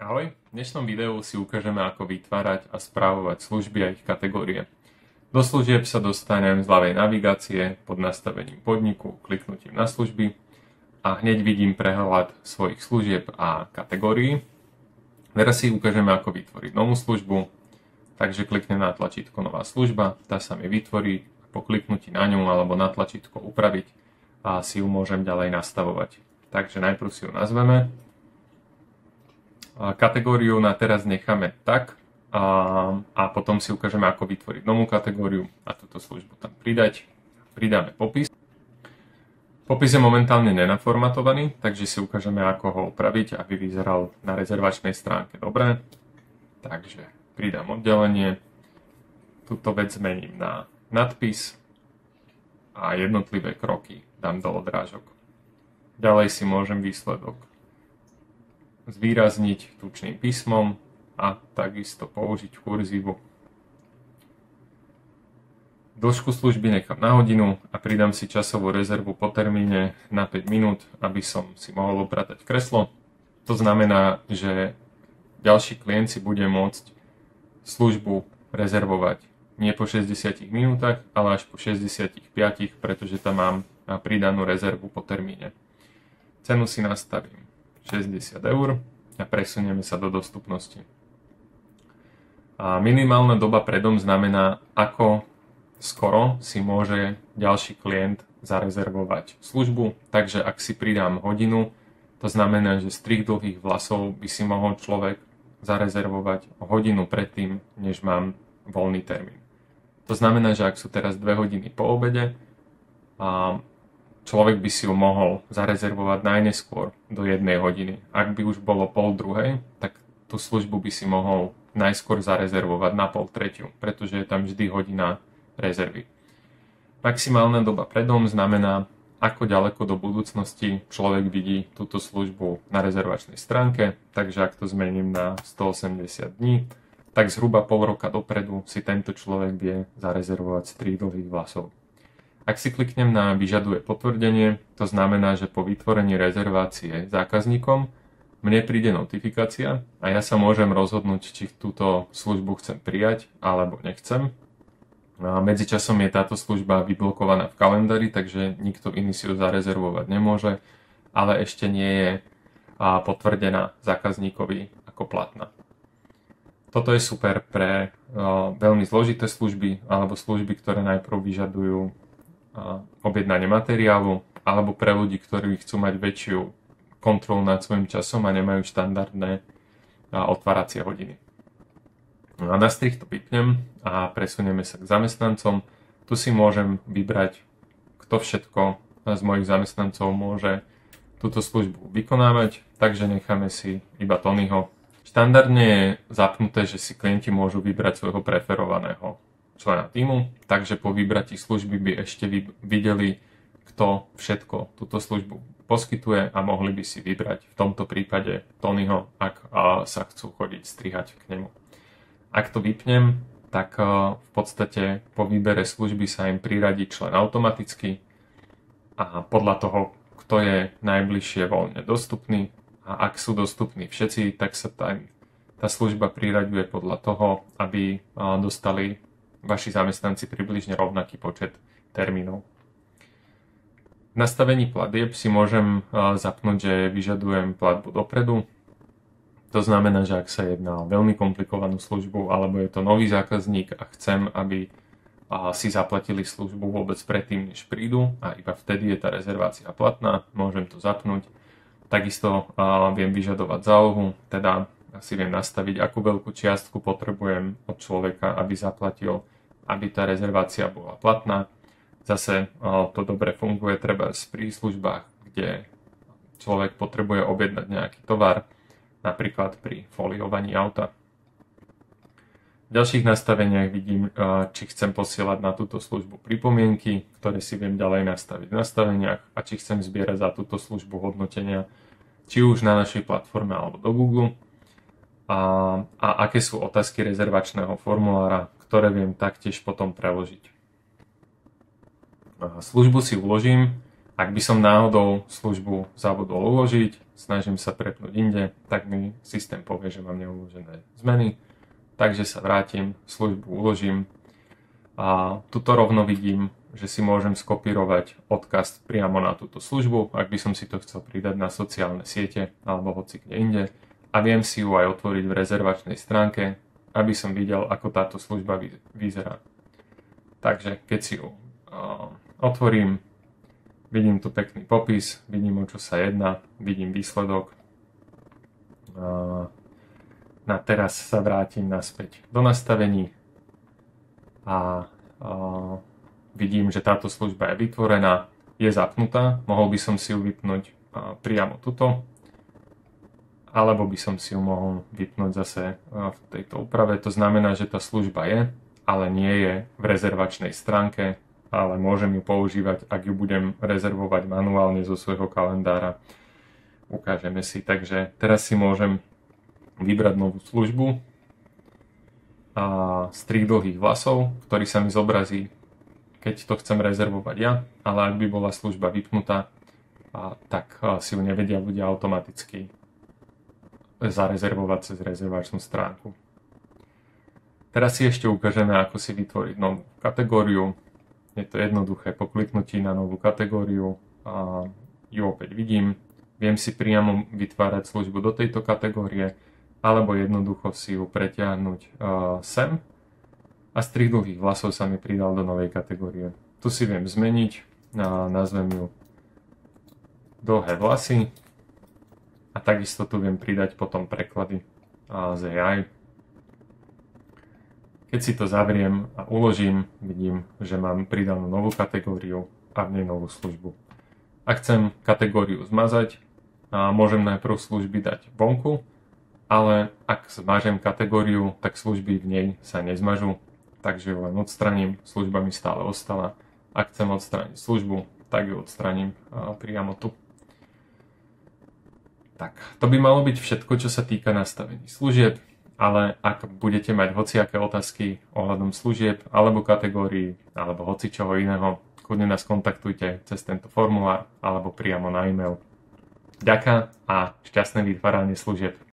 Ahoj, v dnešnom videu si ukážeme, ako vytvárať a správovať služby a ich kategórie. Do služieb sa dostanem z ľavej navigácie pod nastavením podniku, kliknutím na služby a hneď vidím prehľad svojich služieb a kategórií. Teraz si ukážeme, ako vytvoriť novú službu, takže kliknem na tlačítko Nová služba, tá sa mi vytvorí, po kliknutí na ňu alebo na tlačítko Upraviť a si ju môžem ďalej nastavovať. Takže najprv si ju nazveme. Kategóriu na teraz necháme tak a potom si ukážeme, ako vytvoriť novú kategóriu a túto službu tam pridať. Pridáme popis. Popis je momentálne nenaformatovaný, takže si ukážeme, ako ho upraviť, aby vyzeral na rezervačnej stránke dobre. Takže pridám oddelenie. Túto vec zmením na nadpis a jednotlivé kroky dám do odrážok. Ďalej si môžem výsledok zvýrazniť tučným písmom a takisto použiť kurzívu. Dĺžku služby nechám na hodinu a pridám si časovú rezervu po termíne na 5 minút, aby som si mohol upratať kreslo. To znamená, že ďalší klient si bude môcť službu rezervovať nie po 60 minútach, ale až po 65, pretože tam mám pridanú rezervu po termíne. Cenu si nastavím 60 eur a presunieme sa do dostupnosti. A minimálna doba predom znamená, ako skoro si môže ďalší klient zarezervovať službu. Takže ak si pridám hodinu, to znamená, že strih dlhých vlasov by si mohol človek zarezervovať hodinu predtým, než mám voľný termín. To znamená, že ak sú teraz 2 hodiny po obede, človek by si ju mohol zarezervovať najneskôr do 1 hodiny. Ak by už bolo 2:30, tak tú službu by si mohol najskôr zarezervovať na 2:30, pretože je tam vždy hodina rezervy. Maximálna doba predom znamená, ako ďaleko do budúcnosti človek vidí túto službu na rezervačnej stránke, takže ak to zmením na 180 dní, tak zhruba pol roka dopredu si tento človek vie zarezervovať strih dlhých vlasov. Ak si kliknem na vyžaduje potvrdenie, to znamená, že po vytvorení rezervácie zákazníkom mne príde notifikácia a ja sa môžem rozhodnúť, či túto službu chcem prijať alebo nechcem. Medzičasom je táto služba vyblokovaná v kalendári, takže nikto iný si ju zarezervovať nemôže, ale ešte nie je potvrdená zákazníkovi ako platná. Toto je super pre veľmi zložité služby alebo služby, ktoré najprv vyžadujú objednanie materiálu alebo pre ľudí, ktorí chcú mať väčšiu kontrolu nad svojím časom a nemajú štandardné otváracie hodiny. A na strih to vypnem a presunieme sa k zamestnancom. Tu si môžem vybrať, kto všetko z mojich zamestnancov môže túto službu vykonávať, takže necháme si iba Tonyho. Štandardne je zapnuté, že si klienti môžu vybrať svojho preferovaného člena týmu, takže po vybratí služby by ešte videli, kto všetko túto službu poskytuje a mohli by si vybrať v tomto prípade Tonyho, ak sa chcú chodiť strihať k nemu. Ak to vypnem, tak v podstate po výbere služby sa im priradí člen automaticky a podľa toho, kto je najbližšie voľne dostupný, a ak sú dostupní všetci, tak sa tá služba priraďuje podľa toho, aby dostali vaši zamestnanci približne rovnaký počet termínov. V nastavení platieb si môžem zapnúť, že vyžadujem platbu dopredu. To znamená, že ak sa jedná o veľmi komplikovanú službu alebo je to nový zákazník a chcem, aby si zaplatili službu vôbec predtým, než prídu a iba vtedy je tá rezervácia platná, môžem to zapnúť. Takisto viem vyžadovať zálohu, teda si viem nastaviť, akú veľkú čiastku potrebujem od človeka, aby zaplatil, aby tá rezervácia bola platná. Zase to dobre funguje treba pri službách, kde človek potrebuje objednať nejaký tovar, napríklad pri foliovaní auta. V ďalších nastaveniach vidím, či chcem posielať na túto službu pripomienky, ktoré si viem ďalej nastaviť v nastaveniach a či chcem zbierať za túto službu hodnotenia, či už na našej platforme alebo do Google. A aké sú otázky rezervačného formulára, ktoré viem taktiež potom preložiť. Službu si uložím, ak by som náhodou službu zabudol uložiť, snažím sa prepnúť inde, tak mi systém povie, že mám neuložené zmeny, takže sa vrátim, službu uložím a tuto rovno vidím, že si môžem skopírovať odkaz priamo na túto službu, ak by som si to chcel pridať na sociálne siete alebo hoci kde inde a viem si ju aj otvoriť v rezervačnej stránke, aby som videl, ako táto služba vyzerá. Takže keď si ju otvorím, vidím tu pekný popis, vidím, o čo sa jedná, vidím výsledok. Na teraz sa vrátim naspäť do nastavení a vidím, že táto služba je vytvorená, je zapnutá. Mohol by som si ju vypnúť priamo tuto, alebo by som si ju mohol vypnúť zase v tejto úprave. To znamená, že tá služba je, ale nie je v rezervačnej stránke, ale môžem ju používať, ak ju budem rezervovať manuálne zo svojho kalendára. Ukážeme si. Takže teraz si môžem vybrať novú službu a strih dlhých vlasov, ktorý sa mi zobrazí, keď to chcem rezervovať ja, ale ak by bola služba vypnutá, tak si ju nevedia ľudia automaticky zarezervovať cez rezervačnú stránku. Teraz si ešte ukážeme, ako si vytvoriť novú kategóriu. Je to jednoduché, po kliknutí na novú kategóriu ju opäť vidím. Viem si priamo vytvárať službu do tejto kategórie, alebo jednoducho si ju pretiahnuť sem. A strih dlhých vlasov sa mi pridal do novej kategórie. Tu si viem zmeniť, nazvem ju dlhé vlasy a takisto tu viem pridať potom preklady z AI. Keď si to zavriem a uložím, vidím, že mám pridanú novú kategóriu a v nej novú službu. Ak chcem kategóriu zmazať, môžem najprv služby dať vonku, ale ak zmažem kategóriu, tak služby v nej sa nezmažú, takže ju len odstraním, služba mi stále ostala. Ak chcem odstrániť službu, tak ju odstraním priamo tu. Tak, to by malo byť všetko, čo sa týka nastavení služieb. Ale ak budete mať hociaké otázky ohľadom služieb alebo kategórií alebo hocičoho iného, kľudne nás kontaktujte cez tento formulár alebo priamo na e-mail. Ďakujem a šťastné vytváranie služieb.